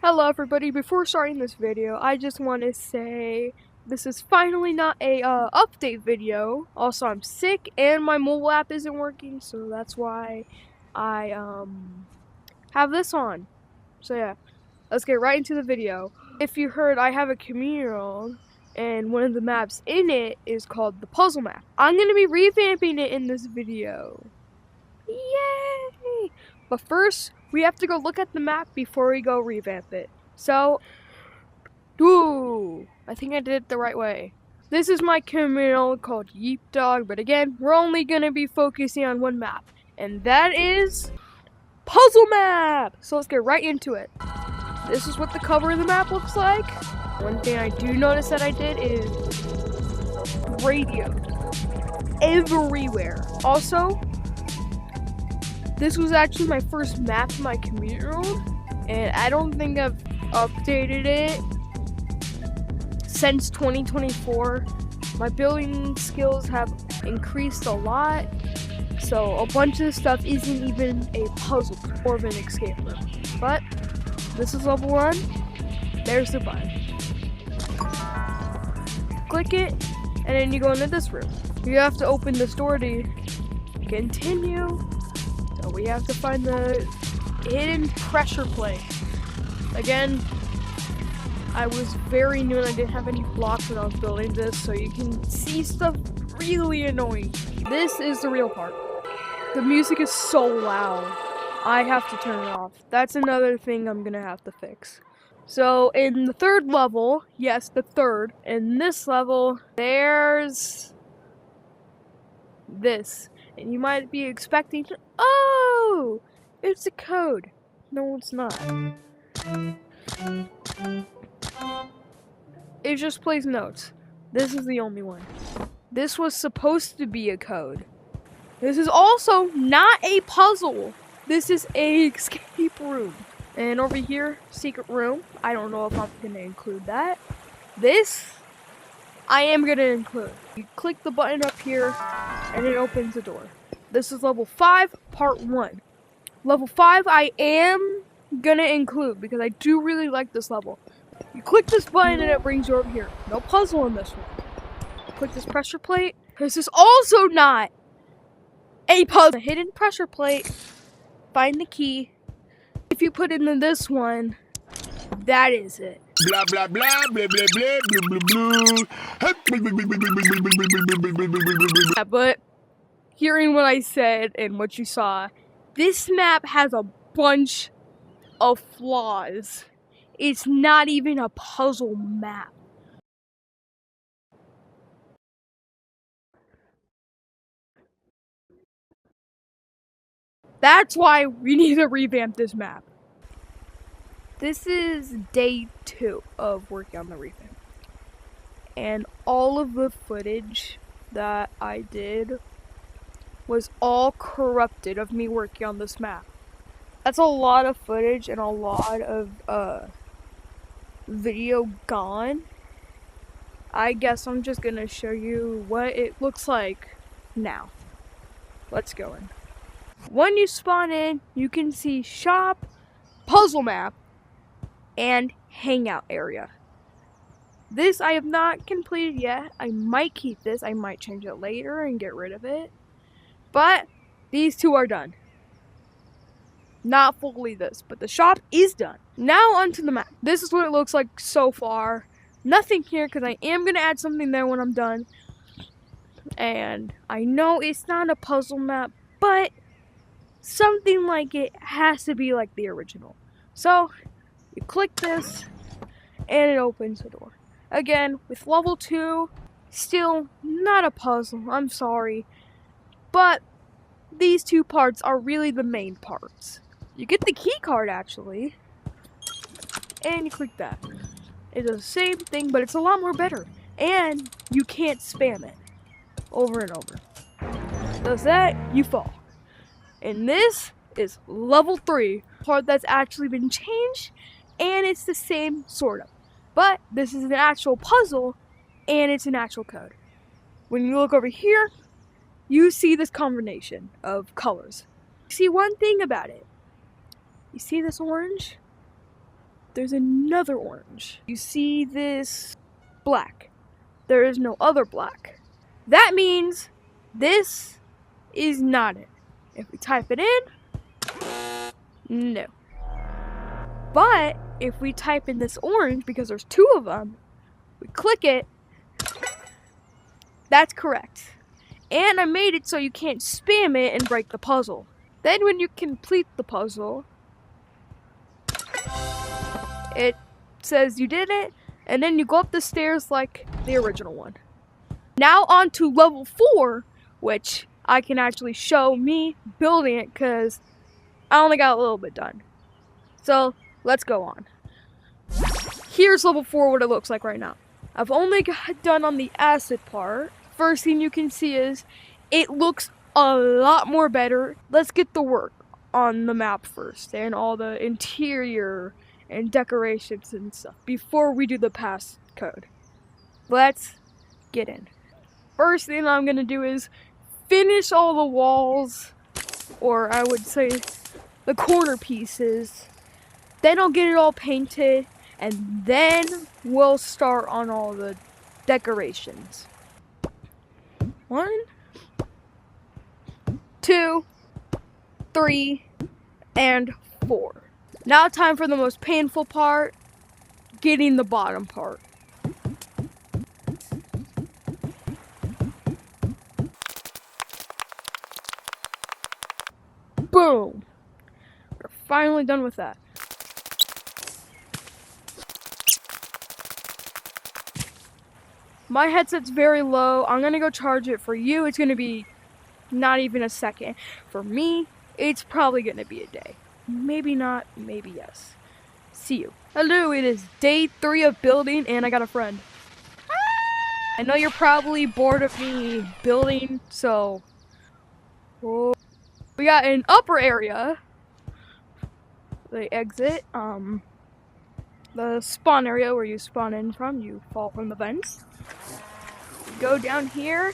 Hello everybody, before starting this video, I just want to say this is finally not a update video. Also, I'm sick and my mobile app isn't working, so that's why I have this on. So yeah, let's get right into the video. If you heard, I have a communal and one of the maps in it is called the puzzle map. I'm going to be revamping it in this video. Yay! But first, we have to go look at the map before we go revamp it. So, ooh, I think I did it the right way. This is my communal called Yeep Dog, but again, we're only going to be focusing on one map, and that is Puzzle Map! So let's get right into it. This is what the cover of the map looks like. One thing I do notice that I did is radio everywhere. Also, this was actually my first map in my community room, and I don't think I've updated it since 2024. My building skills have increased a lot, so a bunch of stuff isn't even a puzzle or an escape room. But this is level 1. There's the button. Click it, and then you go into this room. You have to open this door to continue. So we have to find the hidden pressure plate. Again, I was very new and I didn't have any blocks when I was building this, so you can see stuff really annoying. This is the real part. The music is so loud. I have to turn it off. That's another thing I'm gonna have to fix. So in the third level, yes, the third, in this level, there's this. And you might be expecting, oh, it's a code. No, it's not. It just plays notes. This is the only one. This was supposed to be a code. This is also not a puzzle. This is a escape room. And over here, secret room. I don't know if I'm gonna include that. This, I am gonna include. You click the button up here, and it opens the door. This is level 5, part 1. Level 5 I am gonna include because I do really like this level. You click this button and it brings you over here. No puzzle in this one. Click this pressure plate. This is also not a puzzle. A hidden pressure plate. Find the key. If you put it in this one, that is it. Blah blah blah blah blah blah blah blah blah. Yeah, but hearing what I said and what you saw, this map has a bunch of flaws. It's not even a puzzle map. That's why we need to revamp this map. This is day 2 of working on the revamp. And all of the footage that I did was all corrupted of me working on this map. That's a lot of footage and a lot of video gone. I guess I'm just gonna show you what it looks like now. Let's go in. When you spawn in, you can see shop, puzzle map, and hangout area. This I have not completed yet. I might keep this. I might change it later and get rid of it. But these two are done. Not fully this, but the shop is done. Now onto the map. This is what it looks like so far. Nothing here because I am going to add something there when I'm done. And I know it's not a puzzle map, but something like it has to be like the original. So you click this and it opens the door. Again, with level 2, still not a puzzle, I'm sorry. But these two parts are really the main parts. You get the key card actually, and you click that. It does the same thing, but it's a lot more better. And you can't spam it over and over. Does that, you fall. And this is level 3, part that's actually been changed, and it's the same sort of. But this is an actual puzzle, and it's an actual code. When you look over here, you see this combination of colors. See one thing about it. You see this orange? there's another orange. You see this black. There is no other black. That means this is not it. If we type it in, no. But if we type in this orange, because there's two of them, we click it, that's correct. And I made it so you can't spam it and break the puzzle. Then when you complete the puzzle, it says you did it, and then you go up the stairs like the original one. Now on to level 4, which I can actually show me building it because I only got a little bit done. So let's go on. Here's level 4, what it looks like right now. I've only got done on the acid part. First thing you can see is it looks a lot more better. Let's get the work on the map first and all the interior and decorations and stuff before we do the passcode. Let's get in. First thing I'm gonna do is finish all the walls, or I would say the corner pieces. Then I'll get it all painted, and then we'll start on all the decorations. 1, 2, 3, and 4. Now time for the most painful part, getting the bottom part. Boom! We're finally done with that. My headset's very low. I'm gonna go charge it. For you, it's gonna be not even a second. For me, it's probably gonna be a day. Maybe not, maybe yes. See you. Hello, it is day 3 of building, and I got a friend. I know you're probably bored of me building, so... Oh. We got an upper area. The exit, the spawn area where you spawn in from. You fall from the vents. Go down here.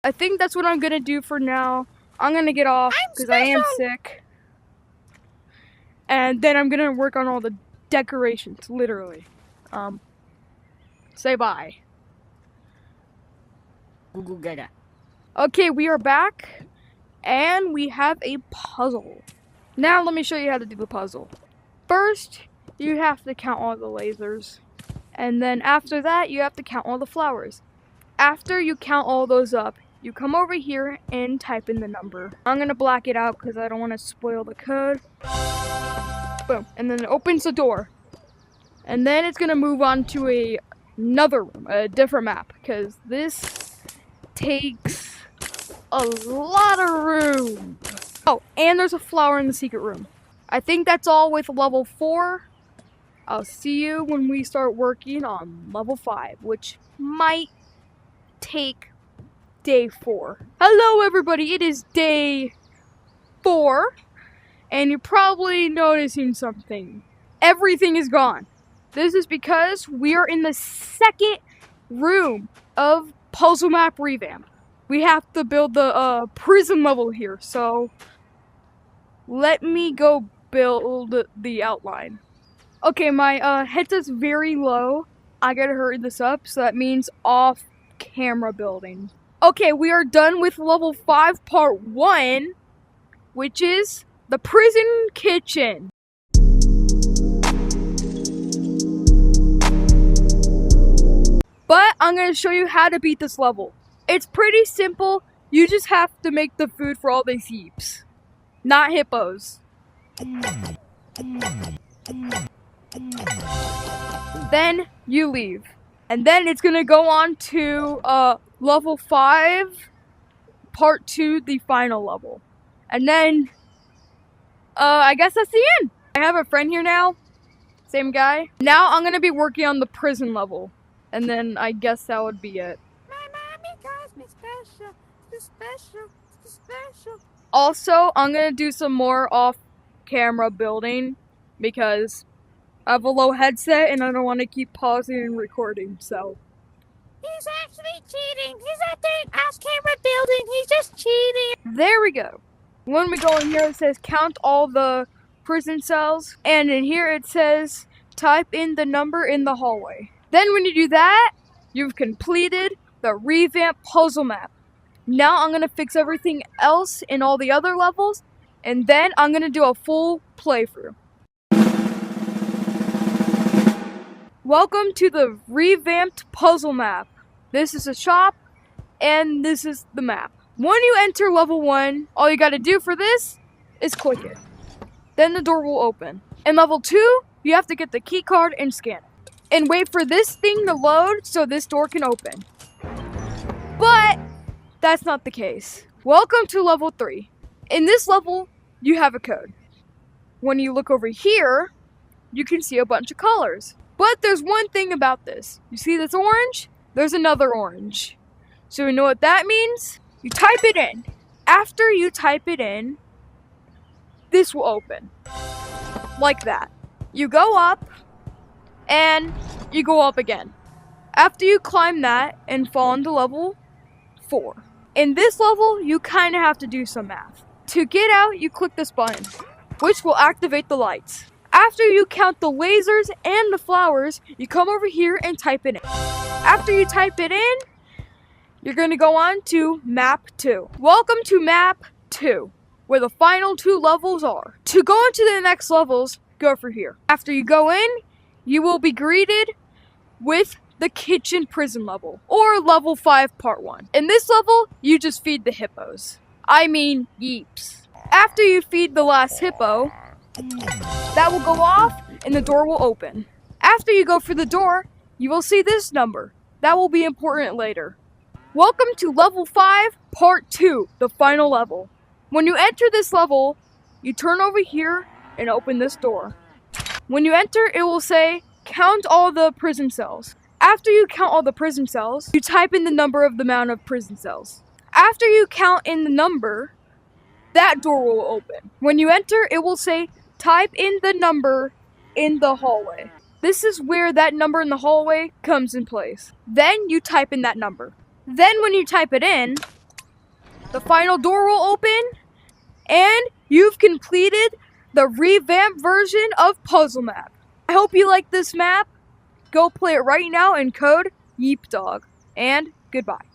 I think that's what I'm gonna do for now. I'm gonna get off because I am sick. And then I'm gonna work on all the decorations, literally. Say bye. Okay, we are back. And we have a puzzle. Now let me show you how to do the puzzle. First, you have to count all the lasers. And then after that, you have to count all the flowers. After you count all those up, you come over here and type in the number. I'm gonna black it out because I don't want to spoil the code. Boom. And then it opens the door. And then it's gonna move on to another room, a different map, because this takes a lot of room. Oh, and there's a flower in the secret room. I think that's all with level 4. I'll see you when we start working on level 5, which might take day 4. Hello everybody, it is day 4, and you're probably noticing something. Everything is gone. This is because we are in the second room of Puzzle Map Revamp. We have to build the prison level here, so let me go build the outline. Okay, my headset's very low. I gotta hurry this up, so that means off camera building. Okay, we are done with level 5 part 1, which is the prison kitchen. But I'm gonna show you how to beat this level. It's pretty simple. You just have to make the food for all these heaps. Not hippos. Then you leave. And then it's gonna go on to level 5, part 2, the final level. And then, I guess that's the end. I have a friend here now. Same guy. Now I'm gonna be working on the prison level. And then I guess that would be it. Also, I'm gonna do some more off-camera building because I have a low headset and I don't want to keep pausing and recording, so. He's actually cheating. He's not doing off-camera building. He's just cheating. There we go. When we go in here, it says count all the prison cells, and in here it says type in the number in the hallway. Then when you do that, you've completed the revamped puzzle map. Now I'm going to fix everything else in all the other levels, and then I'm going to do a full playthrough. Welcome to the revamped puzzle map. This is a shop, and this is the map. When you enter level 1, all you gotta do for this is click it. Then the door will open. In level 2, you have to get the key card and scan it. And wait for this thing to load so this door can open. But that's not the case. Welcome to level 3. In this level, you have a code. When you look over here, you can see a bunch of colors. But there's one thing about this. You see this orange? There's another orange. So you know what that means? You type it in. After you type it in, this will open. Like that. You go up, and you go up again. After you climb that and fall into level 4. In this level, you kind of have to do some math. To get out, you click this button, which will activate the lights. After you count the lasers and the flowers, you come over here and type it in. After you type it in, you're going to go on to map 2. Welcome to map 2, where the final 2 levels are. To go into the next levels, go for here. After you go in, you will be greeted with the kitchen prison level, or level 5 part 1. In this level, you just feed the hippos. I mean, yeeps. After you feed the last hippo, that will go off and the door will open. After you go for the door, you will see this number. That will be important later. Welcome to level 5, part 2, the final level. When you enter this level, you turn over here and open this door. When you enter, it will say, count all the prison cells. After you count all the prison cells, you type in the number of the amount of prison cells. After you count in the number, that door will open. When you enter, it will say, type in the number in the hallway. This is where that number in the hallway comes in place. Then you type in that number. Then when you type it in, the final door will open, and you've completed the revamped version of Puzzle Map. I hope you like this map. Go play it right now in code YeepDog. And goodbye.